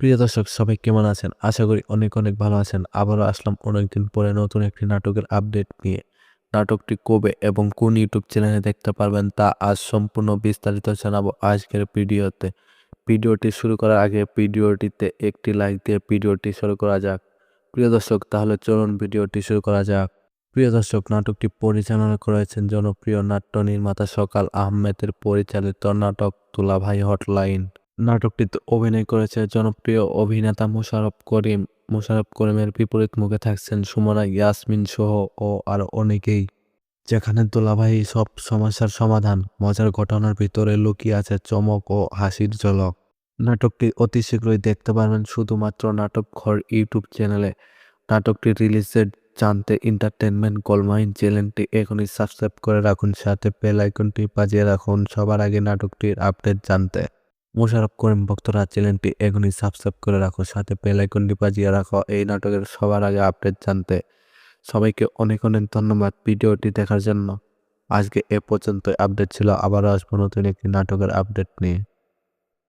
প্রিয় দর্শক সবাই কেমন আছেন? আশা করি অনেক অনেক ভালো আছেন। আবারও আসলাম অনেকদিন পরে নতুন একটি নাটকের আপডেট নিয়ে। নাটকটি কবে এবং কোন ইউটিউব চ্যানেলে দেখতে পারবেন তা আজ সম্পূর্ণ বিস্তারিত জানাবো আজকের ভিডিওতে। ভিডিওটি শুরু করার আগে ভিডিওটিতে একটি লাইক দিয়ে ভিডিওটি শুরু করা যাক। প্রিয় দর্শক তাহলে চলুন ভিডিওটি শুরু করা যাক। প্রিয় দর্শক নাটকটি পরিচালনা করেছেন জনপ্রিয় নাট্য নির্মাতা সকাল আহমেদের পরিচালিত নাটক দুলাভাই হটলাইন। নাটকটিতে অভিনয় করেছে জনপ্রিয় অভিনেতা মোশাররফ করিম। মোশাররফ করিমের বিপরীত মুখে থাকছেন সুমনা ইয়াসমিন সহ ও আরো অনেকেই। যেখানে দুলাভাই সব সমস্যার সমাধান, মজার ঘটনার ভিতরে লুকিয়ে আছে চমক ও হাসির ঝলক। নাটকটি অতি শীঘ্রই দেখতে পারবেন শুধুমাত্র নাটক ঘর ইউটিউব চ্যানেলে। নাটকটি রিলিজের জানতে এন্টারটেনমেন্ট গোল্ডমাইন চ্যানেলটি এখনই সাবস্ক্রাইব করে রাখুন, সাথে বেল আইকনটি বাজিয়ে রাখুন সবার আগে নাটকটির আপডেট জানতে। মোশাররফ করিম ভক্তরা চ্যানেলটি এখনই সাবস্ক্রাইব করে রাখো, সাথে বেল আইকনটি বাজিয়ে রাখো এই নাটকের সবার আগে আপডেট জানতে। সবাইকে অনেক অনেক ধন্যবাদ ভিডিওটি দেখার জন্য। আজকে এ পর্যন্ত আপডেট ছিল, আবারও আসবো নতুন একটি নাটকের আপডেট নিয়ে।